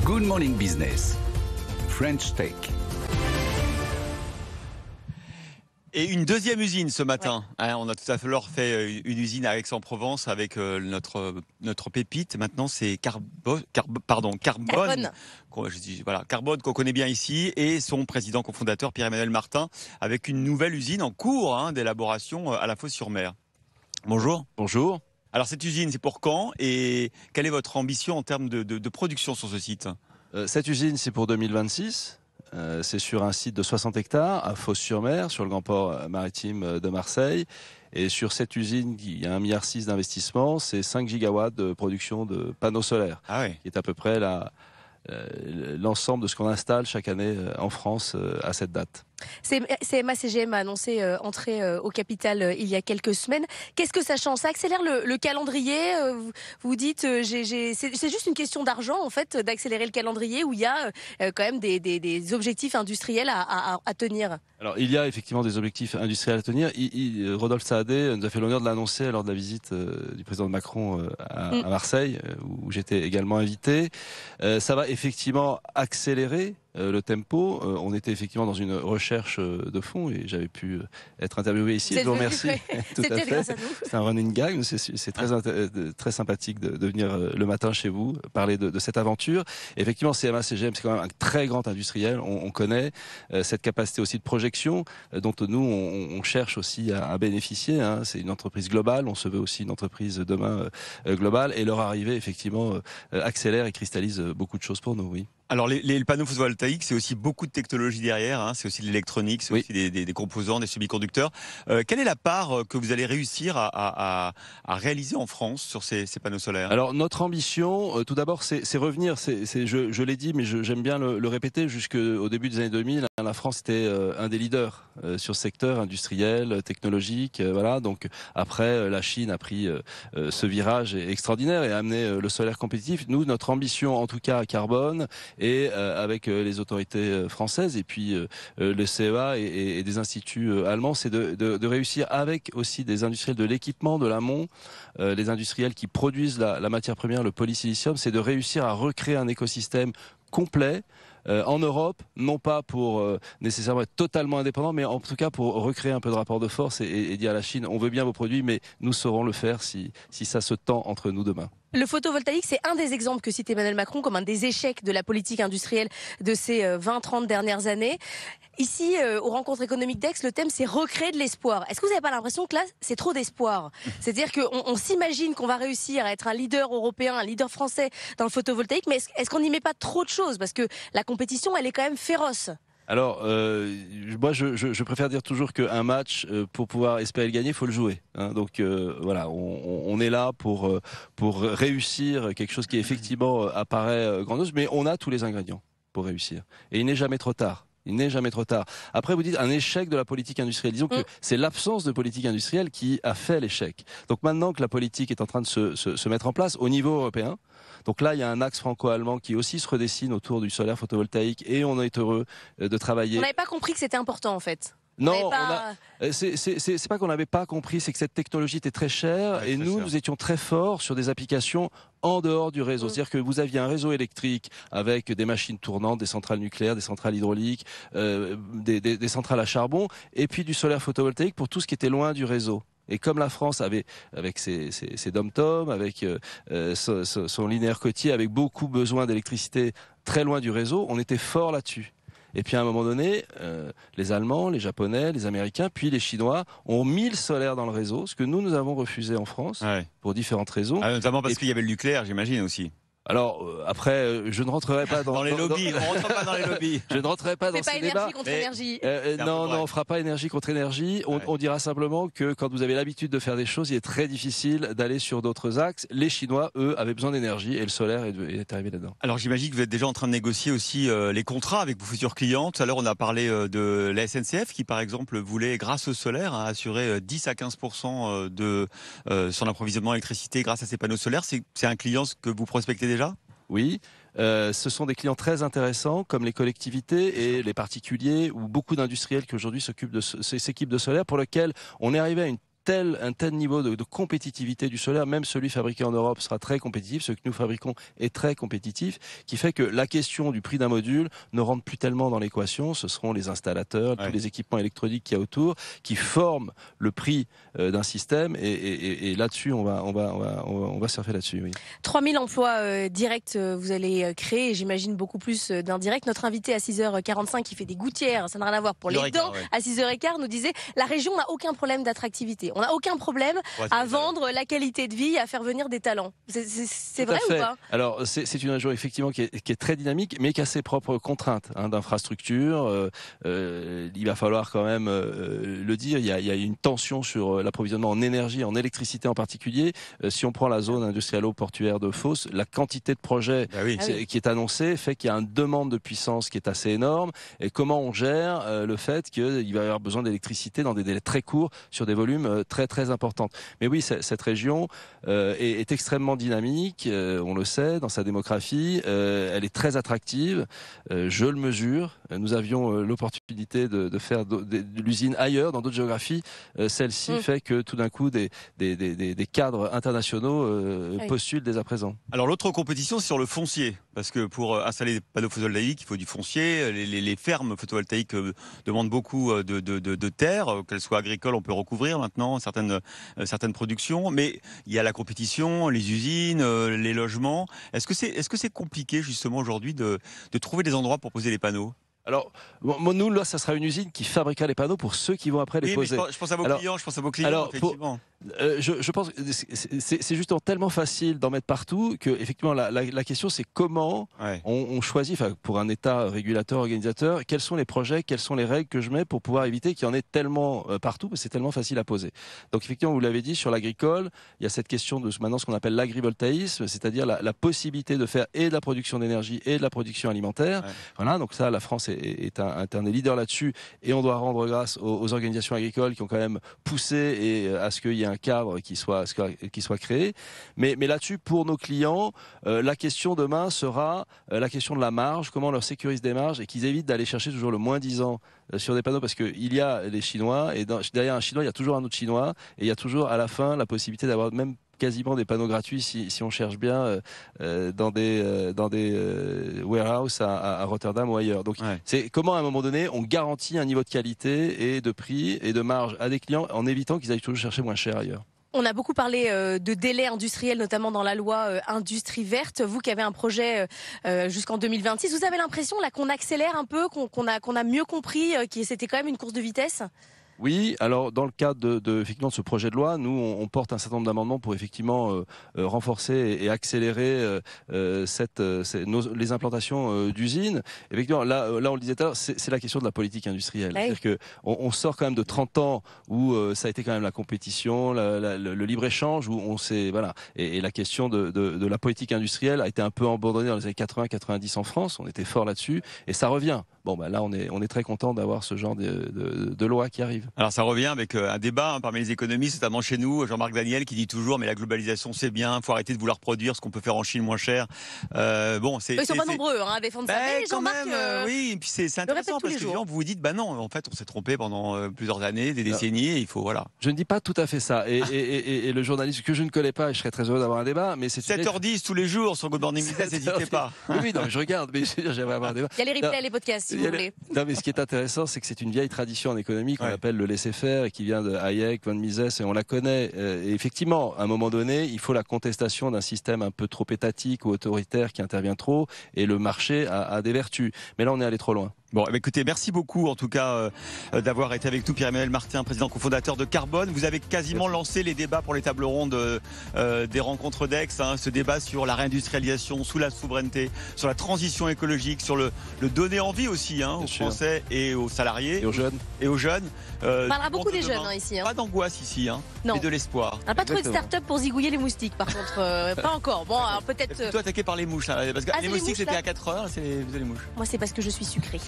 Good Morning Business, French Tech. Et une deuxième usine ce matin. On a tout à l'heure fait une usine à Aix-en-Provence avec notre pépite. Maintenant, c'est Carbone. Carbone qu'on connaît bien ici, et son président cofondateur Pierre-Emmanuel Martin, avec une nouvelle usine en cours d'élaboration à la Fos-sur-Mer. Bonjour. Bonjour. Alors cette usine, c'est pour quand et quelle est votre ambition en termes de production sur ce site? Cette usine, c'est pour 2026. C'est sur un site de 60 hectares à Fos-sur-Mer, sur le grand port maritime de Marseille. Et sur cette usine, il y a 1,6 milliard d'investissement, c'est 5 gigawatts de production de panneaux solaires, qui est à peu près l'ensemble de ce qu'on installe chaque année en France à cette date. CMA CGM a annoncé entrer au capital il y a quelques semaines. Qu'est-ce que ça change? Ça accélère le calendrier? Vous dites, c'est juste une question d'argent en fait, d'accélérer le calendrier, où il y a quand même des objectifs industriels à tenir. Alors il y a effectivement des objectifs industriels à tenir. Rodolphe Saadé nous a fait l'honneur de l'annoncer lors de la visite du président Macron à Marseille, où j'étais également invité. Ça va effectivement accélérer le tempo. On était effectivement dans une recherche de fond et j'avais pu être interviewé ici. Je vous remercie. Tout à fait. C'est un running gag. C'est très sympathique de venir le matin chez vous parler de cette aventure. Et effectivement, CMA CGM, c'est quand même un très grand industriel. On connaît cette capacité aussi de projection dont nous on cherche aussi à bénéficier. C'est une entreprise globale. On se veut aussi une entreprise demain globale. Et leur arrivée effectivement accélère et cristallise beaucoup de choses pour nous. Oui. Alors les panneaux photovoltaïques, c'est aussi beaucoup de technologie derrière, c'est aussi de l'électronique, c'est aussi des composants, des semi-conducteurs. Quelle est la part que vous allez réussir à réaliser en France sur ces panneaux solaires? Alors notre ambition, tout d'abord, c'est revenir, je l'ai dit, mais j'aime bien le répéter, jusqu'au début des années 2000, la France était un des leaders sur ce secteur industriel, technologique. Voilà. Donc après, la Chine a pris ce virage extraordinaire et a amené le solaire compétitif. Nous, notre ambition, en tout cas à Carbone, et avec les autorités françaises et puis le CEA et des instituts allemands, c'est de réussir avec aussi des industriels de l'équipement, de l'amont, les industriels qui produisent la matière première, le polysilicium, c'est de réussir à recréer un écosystème complet en Europe, non pas pour nécessairement être totalement indépendant, mais en tout cas pour recréer un peu de rapport de force et dire à la Chine, on veut bien vos produits, mais nous saurons le faire si ça se tend entre nous demain. Le photovoltaïque, c'est un des exemples que cite Emmanuel Macron comme un des échecs de la politique industrielle de ces 20-30 dernières années. Ici, aux rencontres économiques d'Aix, le thème, c'est recréer de l'espoir. Est-ce que vous n'avez pas l'impression que là, c'est trop d'espoir? C'est-à-dire qu'on s'imagine qu'on va réussir à être un leader européen, un leader français dans le photovoltaïque, mais est-ce qu'on n'y met pas trop de choses? Parce que la compétition, elle est quand même féroce. Alors, moi, je préfère dire toujours qu'un match, pour pouvoir espérer le gagner, il faut le jouer. Donc voilà, on est là pour réussir quelque chose qui effectivement apparaît grandiose, mais on a tous les ingrédients pour réussir. Et il n'est jamais trop tard. Il n'est jamais trop tard. Après, vous dites un échec de la politique industrielle. Disons que c'est l'absence de politique industrielle qui a fait l'échec. Donc maintenant que la politique est en train de se mettre en place au niveau européen, donc là, il y a un axe franco-allemand qui aussi se redessine autour du solaire photovoltaïque et on est heureux de travailler. On n'avait pas compris que c'était important en fait. Non, c'est pas qu'on n'avait pas compris, c'est que cette technologie était très chère et nous étions très forts sur des applications en dehors du réseau. C'est-à-dire que vous aviez un réseau électrique avec des machines tournantes, des centrales nucléaires, des centrales hydrauliques, des centrales à charbon et puis du solaire photovoltaïque pour tout ce qui était loin du réseau. Et comme la France avait, avec ses dom-toms, avec son linéaire côtier, avec beaucoup besoin d'électricité très loin du réseau, on était fort là-dessus. Et puis à un moment donné, les Allemands, les Japonais, les Américains, puis les Chinois ont mis le solaire dans le réseau, ce que nous avons refusé en France, pour différentes raisons. Notamment parce qu'il y avait le nucléaire, j'imagine aussi. Alors après, je ne rentrerai pas dans les lobbies. On rentre pas dans les lobbies. Je ne rentrerai pas dans ces débats. Contre énergie. Non, on fera pas énergie contre énergie. On dira simplement que quand vous avez l'habitude de faire des choses, il est très difficile d'aller sur d'autres axes. Les Chinois, eux, avaient besoin d'énergie et le solaire est arrivé là-dedans. Alors j'imagine que vous êtes déjà en train de négocier aussi les contrats avec vos futurs clients. Tout à l'heure, on a parlé de la SNCF qui, par exemple, voulait, grâce au solaire, assurer 10 à 15% de son approvisionnement en électricité grâce à ces panneaux solaires. C'est un client que vous prospectez déjà ? Oui, ce sont des clients très intéressants comme les collectivités et les particuliers ou beaucoup d'industriels qui aujourd'hui s'équipent de solaire pour lesquels on est arrivé à une un tel niveau de compétitivité du solaire, même celui fabriqué en Europe sera très compétitif, ce que nous fabriquons est très compétitif, qui fait que la question du prix d'un module ne rentre plus tellement dans l'équation. Ce seront les installateurs, tous les équipements électroniques qu'il y a autour, qui forment le prix d'un système, et là-dessus, on va surfer là-dessus. Oui. 3000 emplois directs vous allez créer, et j'imagine beaucoup plus d'indirects. Notre invité à 6h45 qui fait des gouttières, ça n'a rien à voir pour les dents, à 6h15 nous disait la région n'a aucun problème d'attractivité. On n'a aucun problème à vendre la qualité de vie, à faire venir des talents. C'est vrai ou pas? Alors c'est une région effectivement qui est très dynamique, mais qui a ses propres contraintes d'infrastructure. Il va falloir quand même le dire, il y a une tension sur l'approvisionnement en énergie, en électricité en particulier. Si on prend la zone industrialo-portuaire de Fos, la quantité de projets qui est annoncée fait qu'il y a une demande de puissance qui est assez énorme. Et comment on gère le fait qu'il va y avoir besoin d'électricité dans des délais très courts sur des volumes très très importants. Mais oui, cette région est extrêmement dynamique, on le sait, dans sa démographie. Elle est très attractive, je le mesure. Nous avions l'opportunité de faire de l'usine ailleurs, dans d'autres géographies. Celle-ci fait que tout d'un coup, des cadres internationaux postulent dès à présent. Alors l'autre compétition, c'est sur le foncier. Parce que pour installer des panneaux photovoltaïques, il faut du foncier. Les fermes photovoltaïques demandent beaucoup de terres, qu'elles soient agricoles, on peut recouvrir maintenant certaines productions. Mais il y a la compétition, les usines, les logements. Est-ce que c'est compliqué justement aujourd'hui de trouver des endroits pour poser les panneaux? Alors, nous, là, ça sera une usine qui fabriquera les panneaux pour ceux qui vont après les poser. Je pense à vos clients, effectivement. Je pense que c'est justement tellement facile d'en mettre partout que, effectivement, la question, c'est comment on choisit, pour un État régulateur, organisateur, quels sont les projets, quelles sont les règles que je mets pour pouvoir éviter qu'il y en ait tellement partout, parce que c'est tellement facile à poser. Donc, effectivement, vous l'avez dit, sur l'agricole, il y a cette question de maintenant ce qu'on appelle l'agrivoltaïsme, c'est-à-dire la possibilité de faire et de la production d'énergie et de la production alimentaire. Voilà, donc ça, la France est un des leaders là-dessus, et on doit rendre grâce aux organisations agricoles qui ont quand même poussé à ce qu'il y ait un cadre qui soit créé. Mais là-dessus, pour nos clients, la question demain sera la question de la marge, comment on leur sécurise des marges et qu'ils évitent d'aller chercher toujours le moins 10 ans sur des panneaux, parce qu'il y a les Chinois, et derrière un Chinois, il y a toujours un autre Chinois, et il y a toujours à la fin la possibilité d'avoir même quasiment des panneaux gratuits si on cherche bien dans des warehouses à Rotterdam ou ailleurs. Donc c'est comment à un moment donné on garantit un niveau de qualité et de prix et de marge à des clients en évitant qu'ils aillent toujours chercher moins cher ailleurs. On a beaucoup parlé de délais industriels, notamment dans la loi Industrie verte. Vous qui avez un projet jusqu'en 2026, vous avez l'impression là qu'on accélère un peu, qu'on a mieux compris que c'était quand même une course de vitesse? Oui, alors dans le cadre effectivement de ce projet de loi, nous on porte un certain nombre d'amendements pour effectivement renforcer et accélérer les implantations d'usines. Effectivement, là on le disait tout à l'heure, c'est la question de la politique industrielle. C'est-à-dire que on sort quand même de 30 ans où ça a été quand même la compétition, le libre-échange, où on s'est et la question de la politique industrielle a été un peu abandonnée dans les années 80-90 en France. On était fort là-dessus et ça revient. Bon, là on est très content d'avoir ce genre de loi qui arrive. Alors ça revient avec un débat parmi les économistes, notamment chez nous, Jean-Marc Daniel qui dit toujours mais la globalisation c'est bien, faut arrêter de vouloir produire ce qu'on peut faire en Chine moins cher. Ils sont pas nombreux à défendre ça. Mais Jean-Marc, oui, et puis c'est intéressant parce que vous vous dites non, en fait on s'est trompé pendant plusieurs années, des décennies, et il faut Je ne dis pas tout à fait ça. Et le journaliste que je ne connais pas, et je serais très heureux d'avoir un débat, mais c'est 7h10 tous les jours sur Good Morning Business, n'hésitez pas. Oui, non, je regarde, mais j'aimerais avoir un débat. Il y a les replays, les podcasts si vous voulez. Non, mais ce qui est intéressant, c'est que c'est une vieille tradition en économie qu'on appelle le laisser-faire, qui vient de Hayek, von Mises, et on la connaît. Et effectivement, à un moment donné, il faut la contestation d'un système un peu trop étatique ou autoritaire qui intervient trop, et le marché a des vertus. Mais là, on est allé trop loin. Bon, écoutez, merci beaucoup en tout cas d'avoir été avec nous, Pierre-Emmanuel Martin, président cofondateur de Carbone. Vous avez quasiment lancé les débats pour les tables rondes des rencontres d'Aix, ce débat sur la réindustrialisation, sous la souveraineté, sur la transition écologique, sur le donner envie aussi aux Français et aux salariés. Et aux jeunes. On parlera beaucoup des jeunes ici. Pas d'angoisse ici, mais de l'espoir. On n'a pas trouvé de start-up pour zigouiller les moustiques, par contre. Pas encore. Bon, alors peut-être. Plutôt attaqué par les mouches, parce que les moustiques c'était à 4h, vous avez les mouches. Moi, c'est parce que je suis sucrée.